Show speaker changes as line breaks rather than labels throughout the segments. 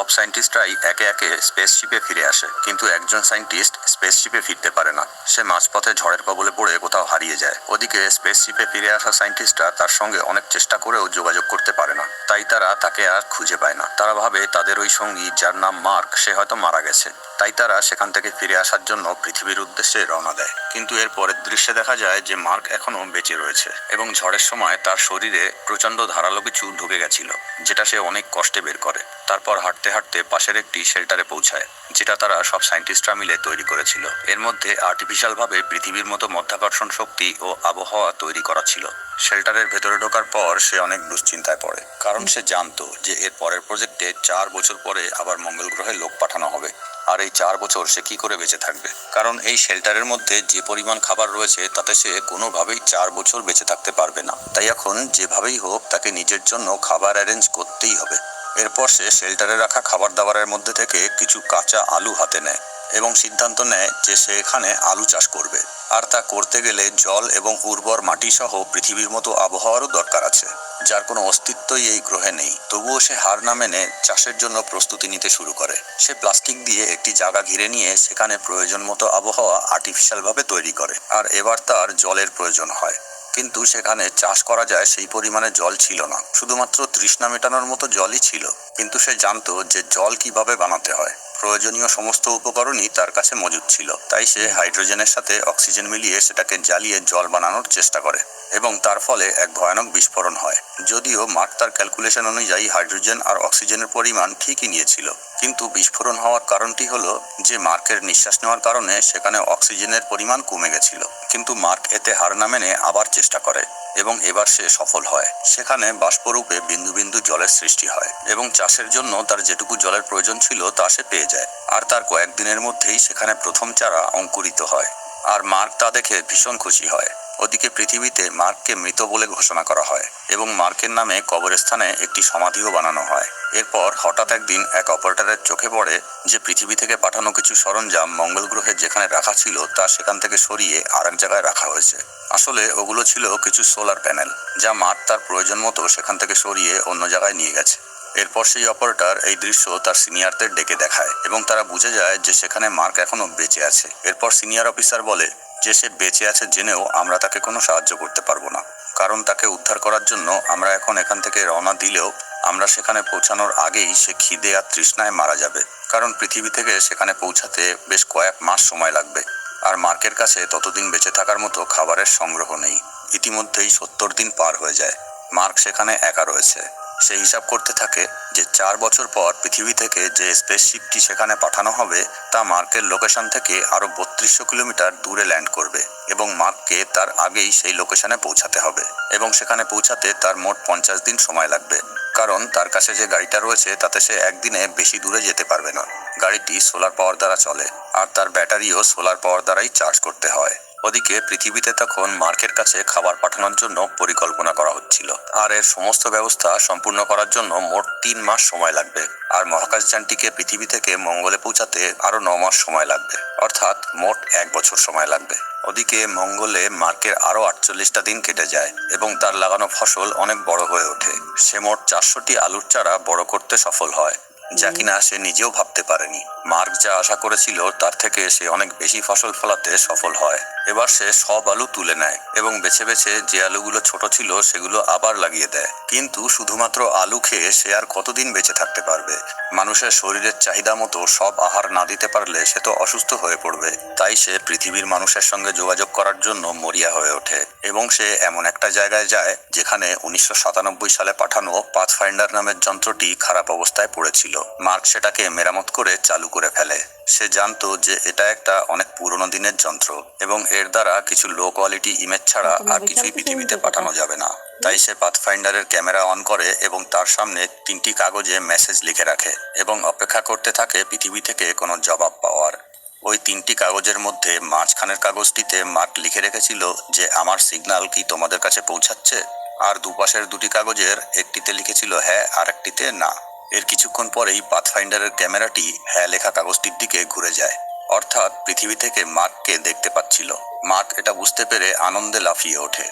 সব সায়েন্টিস্টরাই একে একে স্পেসশিপে ফিরে আসে, কিন্তু একজন সায়েন্টিস্ট স্পেসশিপে ফিরতে পারে না। সে মাঝপথে ঝড়ের কবলে পড়ে কোথাও হারিয়ে যায়। ওদিকে স্পেসশিপে ফিরে আসা সায়েন্টিস্টরা তার সঙ্গে অনেক চেষ্টা করেও যোগাযোগ করতে পারে না, তাই তারা তাকে আর খুঁজে পায় না। তারা ভাবে তাদের ওই সঙ্গী, যার নাম মার্ক, সে হয়তো মারা গেছে। তাই তারা সেখান থেকে ফিরে আসার জন্য পৃথিবীর উদ্দেশ্যে রওনা দেয়। কিন্তু এর পরের দৃশ্যে দেখা যায় যে মার্ক এখনো বেঁচে রয়েছে এবং ঝড়ের সময় তার শরীরে প্রচন্ড ধারালো কিছু ঢুকে গেছিল, যেটা সে অনেক কষ্টে বের করে। তারপর হাঁটতে হাঁটতে পাশের একটি শেল্টারে পৌঁছায়, যেটা তারা সব সায়েন্টিস্টরা মিলে তৈরি করেছিল। এর মধ্যে আর্টিফিশিয়ালভাবে পৃথিবীর মতো মধ্যাকর্ষণ শক্তি ও আবহাওয়া তৈরি করা ছিল। শেল্টারের ভেতরে ঢোকার পর সে অনেক দুশ্চিন্তায় পড়ে, কারণ সে জানতো যে এর পরের প্রজেক্টে 4 বছর পরে আবার মঙ্গল গ্রহে লোক পাঠানো হবে। আর এই 4 বছর সে কি করে বেঁচে থাকবে? কারণ এই শেল্টারের মধ্যে যে পরিমাণ খাবার রয়েছে তাতে সে কোনোভাবেই 4 বছর বেঁচে থাকতে পারবে না। তাই এখন যেভাবেই হোক তাকে নিজের জন্য খাবার অ্যারেঞ্জ করতেই হবে। এরপর সে শেল্টারে রাখা খাবার দাবারের মধ্যে থেকে কিছু কাঁচা আলু হাতে নেয় এবং সিদ্ধান্ত নেয় যে সে এখানে আলু চাষ করবে। আর তা করতে গেলে জল এবং উর্বর মাটি সহ পৃথিবীর মতো আবহাওয়ারও দরকার আছে, যার কোনো অস্তিত্বই এই গ্রহে নেই। তবুও সে হার না মেনে চাষের জন্য প্রস্তুতি নিতে শুরু করে। সে প্লাস্টিক দিয়ে একটি জায়গা ঘিরে নিয়ে সেখানে প্রয়োজন মতো আবহাওয়া আর্টিফিশিয়ালভাবে তৈরি করে। আর এবার তার জলের প্রয়োজন হয়, কিন্তু সেখানে চাষ করা যায় সেই পরিমাণে জল ছিল না। শুধুমাত্র তৃষ্ণা মেটানোর মতো জলই ছিল। কিন্তু সে জানতো যে জল কিভাবে বানাতে হয়। প্রয়োজনীয় সমস্ত উপকরণই তার কাছে মজুদ ছিল। তাই সে হাইড্রোজেনের সাথে অক্সিজেন মিলিয়ে সেটাকে জ্বালিয়ে জল বানানোর চেষ্টা করে এবং তার ফলে এক ভয়ানক বিস্ফোরণ হয়। যদিও মার্ক তার ক্যালকুলেশন অনুযায়ী হাইড্রোজেন আর অক্সিজেনের পরিমাণ ঠিকই নিয়েছিল, কিন্তু বিস্ফোরণ হওয়ার কারণটি হলো যে মার্কের নিঃশ্বাস নেওয়ার কারণে সেখানে অক্সিজেনের পরিমাণ কমে গেছিল। কিন্তু মার্ক এতে হার না মেনে আবার চেষ্টা করে এবং এবার সে সফল হয়। সেখানে বাষ্পরূপে বিন্দু বিন্দু জলের সৃষ্টি হয় এবং চাষের জন্য তার যেটুকু জলের প্রয়োজন ছিল তা সে পেয়ে যায়। আর তার কয়েকদিনের মধ্যেই সেখানে প্রথম চারা অঙ্কুরিত হয়। আর মার্ক তা দেখে ভীষণ খুশি হয়। ওদিকে পৃথিবীতে মার্ককে মৃত বলে ঘোষণা করা হয় এবং মার্কের নামে কবরস্থানে একটি সমাধিও বানানো হয়। এরপর হঠাৎ একদিন এক অপারেটরের চোখে পড়ে যে পৃথিবী থেকে পাঠানো কিছু সরঞ্জাম মঙ্গল গ্রহে যেখানে রাখা ছিল তা সেখান থেকে সরিয়ে আরেক জায়গায় রাখা হয়েছে। আসলে ওগুলো ছিল কিছু সোলার প্যানেল, যা মার্ক তার প্রয়োজন মতো সেখান থেকে সরিয়ে অন্য জায়গায় নিয়ে গেছে। এরপর সেই অপারেটর এই দৃশ্য তার সিনিয়রদের ডেকে দেখায় এবং তারা বুঝে যায় যে সেখানে মার্ক এখনো বেঁচে আছে। এরপর সিনিয়র অফিসার বলে যে সে বেঁচে আছে জেনেও আমরা তাকে কোনো সাহায্য করতে পারবো না, কারণ তাকে উদ্ধার করার জন্য আমরা এখন এখান থেকে রওনা দিলেও আমরা সেখানে পৌঁছানোর আগেই সে খিদে আর তৃষ্ণায় মারা যাবে, কারণ পৃথিবী থেকে সেখানে পৌঁছাতে বেশ কয়েক মাস সময় লাগবে। আর মার্কের কাছে ততদিন বেঁচে থাকার মতো খাবারের সংগ্রহ নেই। ইতিমধ্যেই 70 দিন পার হয়ে যায়। মার্ক সেখানে একা রয়েছে। সে হিসাব করতে থাকে যে 4 বছর পর পৃথিবী থেকে যে স্পেসশিপটি সেখানে পাঠানো হবে তা মার্কের লোকেশন থেকে আরো 3200 কিলোমিটার দূরে ল্যান্ড করবে এবং মার্ককে তার আগেই সেই লোকেশনে পৌঁছাতে হবে এবং সেখানে পৌঁছাতে তার মোট 50 দিন সময় লাগবে, কারণ তার কাছে যে গাড়িটা রয়েছে তাতে সে একদিনে বেশি দূরে যেতে পারবে না। গাড়িটি সোলার পাওয়ার দ্বারা চলে আর তার ব্যাটারিও সোলার পাওয়ার দ্বারাই চার্জ করতে হয়। ওদিকে পৃথিবীতে তখন মার্কের কাছে খাবার পাঠানোর জন্য পরিকল্পনা করা হচ্ছিল, আর এর সমস্ত ব্যবস্থা সম্পূর্ণ করার জন্য মোট 3 মাস সময় লাগবে। আর মহাকাশযানটিকে পৃথিবী থেকে মঙ্গলে পৌঁছাতে আরো 9 মাস সময় লাগবে, অর্থাৎ মোট 1 বছর সময় লাগবে। ওদিকে মঙ্গলে মার্কের আরো 48টা দিন কেটে যায় এবং তার লাগানো ফসল অনেক বড় হয়ে ওঠে। সে মোট 400টি আলুর চারা বড় করতে সফল হয়, যা কিনা সে নিজেও ভাবতে পারেনি। মার্ক যা আশা করেছিল তার থেকে সে অনেক বেশি ফসল ফলাতে সফল হয়। এবার সে সব আলু তুলে নেয় এবং বেছে বেছে যে আলুগুলো ছোট ছিল সেগুলো আবার লাগিয়ে দেয়। কিন্তু শুধুমাত্র আলু খেয়ে সে আর কতদিন বেঁচে থাকতে পারবে? মানুষের শরীরের চাহিদা মতো সব আহার না দিতে পারলে সে তো অসুস্থ হয়ে পড়বে। তাই সে পৃথিবীর মানুষের সঙ্গে যোগাযোগ করার জন্য মরিয়া হয়ে ওঠে এবং সে এমন একটা জায়গায় যায় যেখানে 1997 সালে পাঠানো পাথফাইন্ডার নামের যন্ত্রটি খারাপ অবস্থায় পড়েছিল। মার্ক সেটাকে মেরামত করে চালু করে ফেলে। সে জানতো যে এটা একটা অনেক পুরনো দিনের যন্ত্র এবং এর দ্বারা কিছু লো কোয়ালিটি ইমেজ ছাড়া আর কিছুই পৃথিবীতে পাঠানো যাবে না। তাই সে পাথফাইন্ডারের ক্যামেরা অন করে এবং তার সামনে 3টি কাগজে মেসেজ লিখে রাখে এবং অপেক্ষা করতে থাকে পৃথিবী থেকে কোনো জবাব পাওয়ার। ওই 3টি কাগজের মধ্যে মাঝখানের কাগজটিতে মার্ক লিখে রেখেছিল যে আমার সিগন্যাল কি তোমাদের কাছে পৌঁছাচ্ছে, আর দুপাশের 2টি কাগজের একটিতে লিখেছিল হ্যাঁ আর একটিতে না। এর কিছুক্ষণ পরেই পাথফাইন্ডারের ক্যামেরাটি হ্যাঁ লেখা কাগজটির দিকে ঘুরে যায়, অর্থাৎ পৃথিবী থেকে মার্ককে দেখতে পাচ্ছিল। মার্ক এটা বুঝতে পেরে আনন্দে লাফিয়ে ওঠে।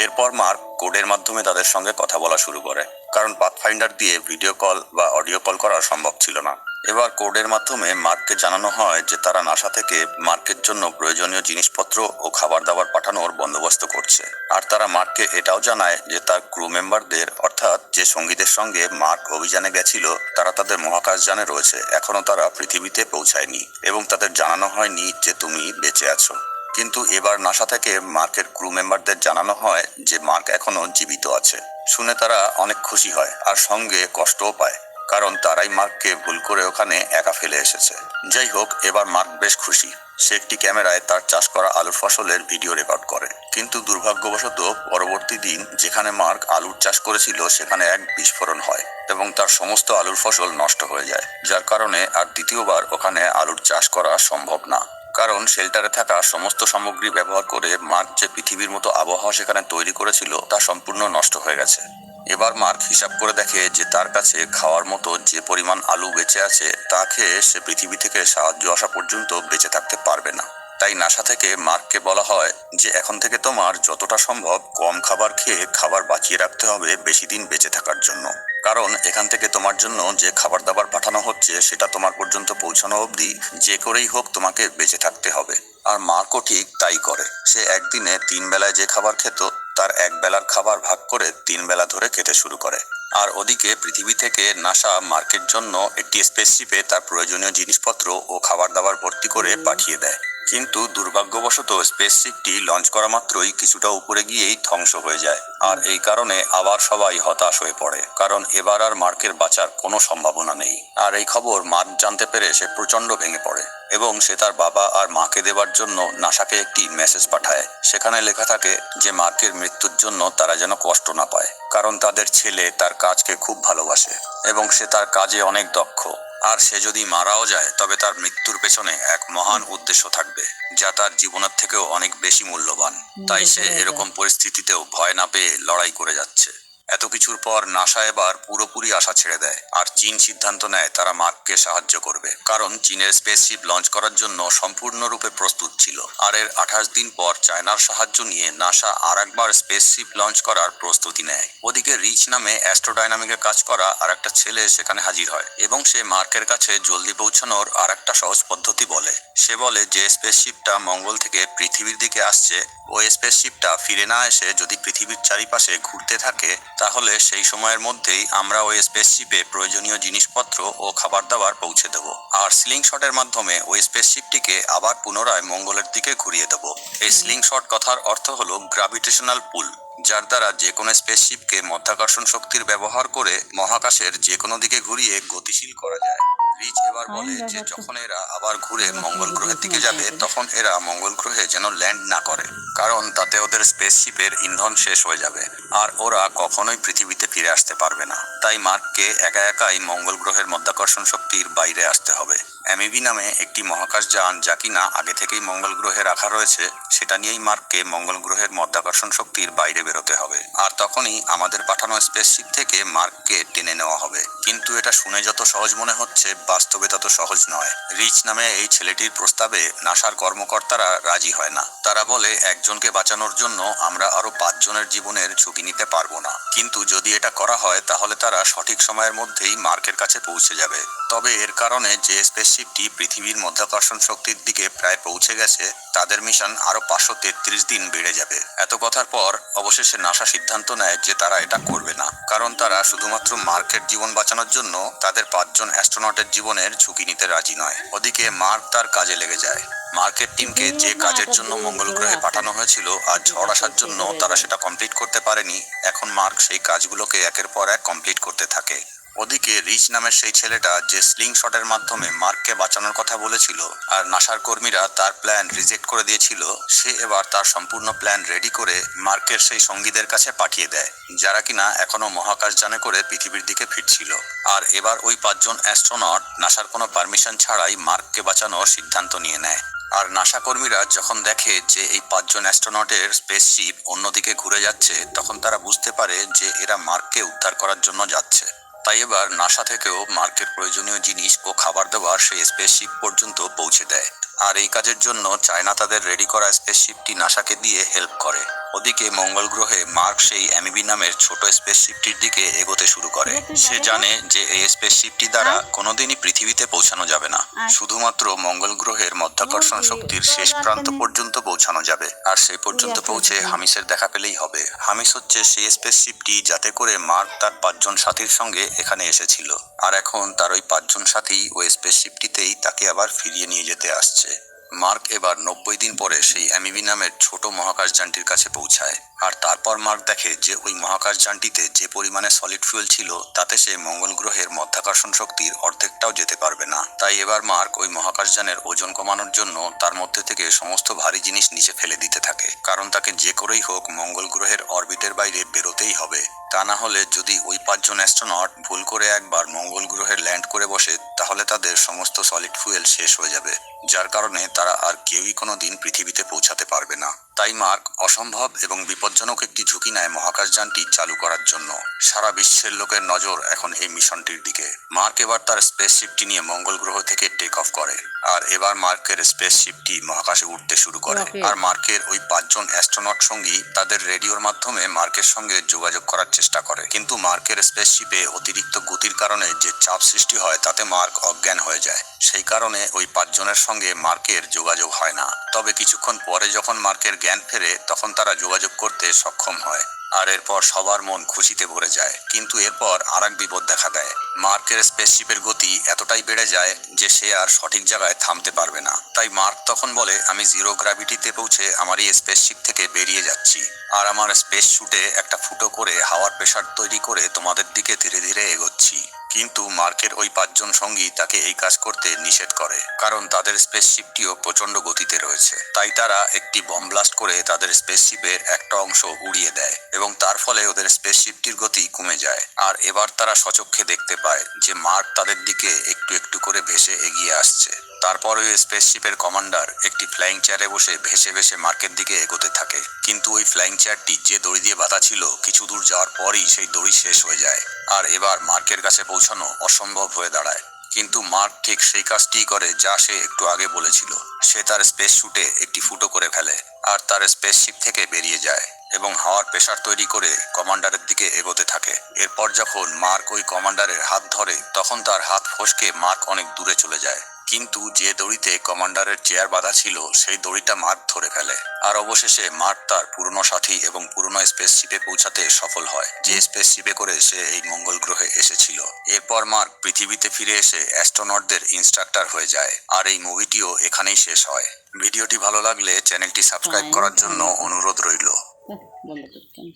এরপর মার্ক কোডের মাধ্যমে তাদের সঙ্গে কথা বলা শুরু করে। কারণ পাথফাইন্ডার দিয়ে ভিডিও কল বা অডিও কল করা সম্ভব ছিল না। এবার কোডের মাধ্যমে মার্ককে জানানো হয় যে তারা নাসা থেকে মার্কের জন্য প্রয়োজনীয় জিনিসপত্র ও খাবার দাবার পাঠানোর বন্দোবস্ত করছে। আর তারা মার্ককে এটাও জানায় যে তার ক্রু মেম্বারদের অর্থাৎ যে সঙ্গীদের সঙ্গে মার্ক অভিযানে গেছিল তারা তাদের মহাকাশযানে রয়েছে, এখনো তারা পৃথিবীতে পৌঁছায়নি এবং তাদের জানানো হয়নি যে তুমি বেঁচে আছো। কিন্তু এবার নাসা থেকে মার্কের ক্রু মেম্বারদের জানানো হয় যে মার্ক এখনো জীবিত আছে। শুনে তারা অনেক খুশি হয় আর সঙ্গে কষ্টও পায়, কারণ তারাই মার্ককে ভুল করে ওখানে একা ফেলে এসেছে। যাই হোক, এবার মার্ক বেশ খুশি। সে একটি ক্যামেরায় তার চাষ করা আলুর ফসলের ভিডিও রেকর্ড করে। কিন্তু দুর্ভাগ্যবশত পরবর্তী দিন যেখানে মার্ক আলুর চাষ করেছিল সেখানে এক বিস্ফোরণ হয় এবং তার সমস্ত আলুর ফসল নষ্ট হয়ে যায়, যার কারণে আর দ্বিতীয়বার ওখানে আলুর চাষ করা সম্ভব না। কারণ শেল্টারে থাকা সমস্ত সামগ্রী ব্যবহার করে মার্ক যে পৃথিবীর মতো আবহাওয়া সেখানে তৈরি করেছিল তা সম্পূর্ণ নষ্ট হয়ে গেছে। এবার মার্ক হিসাব করে দেখে যে তার কাছে খাওয়ার মতো যে পরিমাণ আলু বেঁচে আছে তা খেয়ে সে পৃথিবী থেকে সাহায্য আসা পর্যন্ত বেঁচে থাকতে পারবে না। তাই নাসা থেকে মার্ককে বলা হয় যে এখন থেকে তোমার যতটা সম্ভব কম খাবার খেয়ে খাবার বাঁচিয়ে রাখতে হবে বেশি দিন বেঁচে থাকার জন্য। কারণ এখান থেকে তোমার জন্য যে খাবার দাবার পাঠানো হচ্ছে সেটা তোমার পর্যন্ত পৌঁছানো অবধি যে করেই হোক তোমাকে বেঁচে থাকতে হবে। আর মার্কও ঠিক তাই করে। সে একদিনে 3 বেলায় যে খাবার খেত তার 1 বেলার খাবার ভাগ করে 3 বেলা ধরে খেতে শুরু করে। আর ওদিকে পৃথিবী থেকে নাসা মার্কের জন্য একটি স্পেসশিপে তার প্রয়োজনীয় জিনিসপত্র ও খাবার দাবার ভর্তি করে পাঠিয়ে দেয়। কিন্তু দুর্ভাগ্যবশত স্পেসশিপটি লঞ্চ করা মাত্রই কিছুটা উপরে গিয়েই ধ্বংস হয়ে যায়। আর এই কারণে আবার সবাই হতাশ হয়ে পড়ে, কারণ এবার আর মার্কের বাঁচার কোনো সম্ভাবনা নেই। আর এই খবর মার্ক জানতে পেরে সে প্রচন্ড ভেঙে পড়ে এবং সে তার বাবা আর মাকে দেবার জন্য নাসাকে একটি মেসেজ পাঠায়। সেখানে লেখা থাকে যে মার্কের মৃত্যুর জন্য তারা যেন কষ্ট না পায়, কারণ তাদের ছেলে তার কাজকে খুব ভালোবাসে এবং সে তার কাজে অনেক দক্ষ। আর সে যদি মারাও যায় তবে তার মৃত্যুর পেছনে এক মহান উদ্দেশ্য থাকবে যা তার জীবনের থেকেও অনেক বেশি মূল্যবান। তাই সে এরকম পরিস্থিতিতেও ভয় না পেয়ে লড়াই করে যাচ্ছে। এত কিছুর পর নাসা এবার পুরোপুরি আশা ছেড়ে দেয় আর চীন সিদ্ধান্ত নেয় তারা মার্ককে সাহায্য করবে, কারণ চীনের স্পেসশিপ লঞ্চ করার জন্য সম্পূর্ণরূপে প্রস্তুত ছিল। আর এর 28 দিন পর চায়নার সাহায্য নিয়ে নাসা আর একবার স্পেসশিপ লঞ্চ করার প্রস্তুতি নেয়। ওদিকে রিচ নামে অ্যাস্ট্রোডাইনামিকে কাজ করা আর একটা ছেলে সেখানে হাজির হয় এবং সে মার্কের কাছে জলদি পৌঁছানোর আর একটা সহজ পদ্ধতি বলে। সে বলে যে স্পেসশিপটা মঙ্গল থেকে পৃথিবীর দিকে আসছে, ওই স্পেসশিপটা ফিরে না এসে যদি পৃথিবীর চারিপাশে ঘুরতে থাকে তাহলে সেই সময়ের মধ্যেই আমরা ওই স্পেসশিপে প্রয়োজনীয় জিনিসপত্র ও খাবার দাবার পৌঁছে দেব আর স্লিংশটের মাধ্যমে ওই স্পেসশিপটিকে আবার পুনরায় মঙ্গলের দিকে ঘুরিয়ে দেব। এই স্লিংশট কথার অর্থ হলো গ্র্যাভিটেশনাল পুল, যার দ্বারা যে কোনো স্পেসশিপকে মাধ্যাকর্ষণ শক্তির ব্যবহার করে মহাকাশের যে কোনো দিকে ঘুরিয়ে গতিশীল করা যায়। রিচ এবার বলে যে যখন এরা আবার ঘুরে মঙ্গল গ্রহের দিকে যাবে তখন এরা মঙ্গল গ্রহে যেন ল্যান্ড না করে, কারণ তাতে ওদের স্পেসশিপের ইন্ধন শেষ হয়ে যাবে আর ওরা কখনোই পৃথিবীতে ফিরে আসতে পারবে না। তাই মার্ককে একা একাই মঙ্গল গ্রহের মাধ্যাকর্ষণ শক্তির বাইরে আসতে হবে। অ্যামিবি নামে একটি মহাকাশযান যা কিনা আগে থেকেই মঙ্গল গ্রহে রাখা রয়েছে সেটা নিয়েই মার্ককে মঙ্গল গ্রহের মাধ্যাকর্ষণ শক্তির বাইরে বেরোতে হবে। আর তখনই আমাদের পাঠানো স্পেসশিপ থেকে মার্ককে টেনে নেওয়া হবে। কিন্তু এটা শুনে যত সহজ মনে হচ্ছে বাস্তবে তত সহজ নয়। রিচ নামে এই ছেলেটির প্রস্তাবে নাসার কর্মকর্তারা রাজি হয় না। তারা বলে একজনকে বাঁচানোর জন্য আমরা আরো 5 জনের জীবনের ঝুঁকি নিতে পারবো না, কিন্তু যদি এটা করা হয় তাহলে তারা সঠিক সময়ের মধ্যেই মার্কের কাছে পৌঁছে যাবে। তবে এর কারণে যে স্পেসশিপটি পৃথিবীর মাধ্যাকর্ষণ শক্তির দিকে প্রায় পৌঁছে গেছে তাদের মিশন আরো 533 দিন বেড়ে যাবে। এত কথার পর অবশেষে নাসা সিদ্ধান্ত নেয় যে তারা এটা করবে না, কারণ তারা শুধুমাত্র মার্কের জীবন বাঁচানোর জন্য তাদের 5 জন অ্যাস্ট্রোনটের জীবনের ঝুঁকি নিতে রাজি নয়। ওদিকে মার্ক তার কাজে লেগে যায়। মার্কের টিমকে যে কাজের জন্য মঙ্গল গ্রহে পাঠানো হয়েছিল আর ঝড় আসার জন্য তারা সেটা কমপ্লিট করতে পারেনি, এখন মার্ক সেই কাজগুলোকে একের পর এক কমপ্লিট করতে থাকে। ওদিকে রিচ নামের সেই ছেলেটা যে স্লিং শটের মাধ্যমে মার্ককে বাঁচানোর কথা বলেছিল আর নাসার কর্মীরা তার প্ল্যান রিজেক্ট করে দিয়েছিল, সে এবার তার সম্পূর্ণ প্ল্যান রেডি করে মার্কের সেই সঙ্গীদের কাছে পাঠিয়ে দেয় যারা কিনা এখনো মহাকাশযানে করে পৃথিবীর দিকে ফিরছিল। আর এবার ওই 5 জন অ্যাস্ট্রোনট নাসার কোনো পারমিশন ছাড়াই মার্ককে বাঁচানোর সিদ্ধান্ত নিয়ে নেয়। আর নাসা কর্মীরা যখন দেখে যে এই 5 জন অ্যাস্ট্রোনটের স্পেসশিপ অন্যদিকে ঘুরে যাচ্ছে তখন তারা বুঝতে পারে যে এরা মার্ককে উদ্ধার করার জন্য যাচ্ছে। তাই এবার নাসা থেকেও মার্কের প্রয়োজনীয় জিনিস ও খাবার দাবার সেই স্পেসশিপ পর্যন্ত পৌঁছে দেয়। আর এই কাজের জন্য চায়না তাদের রেডি করা স্পেসশিপটি নাসাকে দিয়ে হেল্প করে। ওদিকে মঙ্গল গ্রহে মার্ক সেই অ্যামিবি নামের ছোট স্পেসশিপটির দিকে এগোতে শুরু করে। সে জানে যে এই স্পেসশিপটি দ্বারা কোনোদিনই পৃথিবীতে পৌঁছানো যাবে না, শুধুমাত্র মঙ্গল গ্রহের মধ্যাকর্ষণ শক্তির শেষ প্রান্ত পর্যন্ত পৌঁছানো যাবে। আর সেই পর্যন্ত পৌঁছে হামিসের দেখা পেলেই হবে। হামিস হচ্ছে সেই স্পেসশিপটি যাতে করে মার্ক তার 5 জন সাথীর সঙ্গে এখানে এসেছিল, আর এখন তার ওই 5 জন সাথী ওই স্পেসশিপটিতেই তাকে আবার ফিরিয়ে নিয়ে যেতে আসছে। মার্ক এবার 90 দিন পরে সেই অ্যামিবি নামের ছোট মহাকাশযানটির কাছে পৌঁছায়। আর তারপর মার্ক দেখে যে ওই মহাকাশযানটিতে যে পরিমাণে সলিড ফুয়েল ছিল তাতে সে মঙ্গল গ্রহের মধ্যাকর্ষণ শক্তির অর্ধেকটাও যেতে পারবে না। তাই এবার মার্ক ওই মহাকাশযানের ওজন কমানোর জন্য তার মধ্যে থেকে সমস্ত ভারী জিনিস নিচে ফেলে দিতে থাকে, কারণ তাকে যে করেই হোক মঙ্গল গ্রহের অরবিটের বাইরে বেরোতেই হবে। তা না হলে যদি ওই 5 জন অ্যাস্ট্রোনট ভুল করে একবার মঙ্গল গ্রহে ল্যান্ড করে বসে তাহলে তাদের সমস্ত সলিড ফুয়েল শেষ হয়ে যাবে, যার কারণে তারা আর কেউই কোনো দিন পৃথিবীতে পৌঁছাতে পারবে না। তাই মার্ক অসম্ভব এবং বিপজ্জনক একটি ঝুঁকি নেয় মহাকাশযানটি চালু করার জন্য। সারা বিশ্বের লোকের নজর এখন এই মিশনটির দিকে। মার্ক এবার তার স্পেসশিপটি নিয়ে মঙ্গল গ্রহ থেকে টেক অফ করে, আর এবার মার্কের স্পেসশিপটি মহাকাশে উঠতে শুরু করে। আর মার্কের ওই 5 জন অ্যাস্ট্রোনট সঙ্গী তাদের রেডিওর মাধ্যমে মার্কের সঙ্গে যোগাযোগ করার চেষ্টা করে, কিন্তু মার্কের স্পেসশিপে অতিরিক্ত গতির কারণে যে চাপ সৃষ্টি হয় তাতে মার্ক অজ্ঞান হয়ে যায়। সেই কারণে ওই 5 জনের সঙ্গে মার্কের যোগাযোগ হয় না। তবে কিছুক্ষণ পরে যখন মার্কের জ্ঞান ফেরে তখন তারা যোগাযোগ করতে সক্ষম হয়, আর এরপর সবার মন খুশিতে ভরে যায়। কিন্তু এরপর আরেক বিপদ দেখা দেয়। মার্কের স্পেসশিপের গতি এতটাই বেড়ে যায় যে সে আর সঠিক জায়গায় থামতে পারবে না। তাই মার্ক তখন বলে, আমি জিরো গ্র্যাভিটিতে পৌঁছে আমার এই স্পেসশিপ থেকে বেরিয়ে যাচ্ছি, আর আমার স্পেস শুটে একটা ফুটো করে হাওয়ার প্রেসার তৈরি করে তোমাদের দিকে ধীরে ধীরে এগোচ্ছি। কিন্তু মার্কের ওই 5 জন সঙ্গী তাকে এই কাজ করতে নিষেধ করে, কারণ তাদের স্পেসশিপটিও প্রচন্ড গতিতে রয়েছে। তাই তারা একটি বম ব্লাস্ট করে তাদের স্পেসশিপের একটা অংশ উড়িয়ে দেয় এবং তার ফলে ওদের স্পেসশিপটির গতি কমে যায়। আর এবার তারা সচক্ষে দেখতে পায় যে মার্ক তাদের দিকে একটু একটু করে ভেসে এগিয়ে আসছে। তারপর ওই স্পেসশিপের কমান্ডার একটি ফ্লাইং চেয়ারে বসে ভেসে ভেসে মার্কের দিকে এগোতে থাকে, কিন্তু ওই ফ্লাইং চেয়ারটি যে দড়ি দিয়ে বাঁধা ছিল কিছু দূর যাওয়ার পরই সেই দড়ি শেষ হয়ে যায়, আর এবার মার্কের কাছে পৌঁছানো অসম্ভব হয়ে দাঁড়ায়। কিন্তু মার্ক ঠিক সেই কাজটি করে যা সে একটু আগে বলেছিল। সে তার স্পেস শুটে একটি ফুটো করে ফেলে আর তার স্পেসশিপ থেকে বেরিয়ে যায় এবং হাওয়ার প্রেসার তৈরি করে কমান্ডারের দিকে এগোতে থাকে। এরপর যখন মার্ক ওই কমান্ডারের হাত ধরে তখন তার হাত ফসকে মার্ক অনেক দূরে চলে যায়, কিন্তু যে দড়িতে কমান্ডারের চেয়ার বাঁধা ছিল সেই দড়িটা মার্ক ধরে ফেলে। আর অবশেষে মার্ক তার পুরনো সাথী এবং পুরনো স্পেসশিপে পৌঁছাতে সফল হয়, যে স্পেসশিপে করে সে এই মঙ্গল গ্রহে এসেছিল। এরপর মার্ক পৃথিবীতে ফিরে এসে অ্যাস্ট্রোনটদের ইনস্ট্রাক্টর হয়ে যায়। আর এই মুভিটিও এখানেই শেষ হয়। ভিডিওটি ভালো লাগলে চ্যানেলটি সাবস্ক্রাইব করার জন্য অনুরোধ রইল।
বন্ধ করতাম,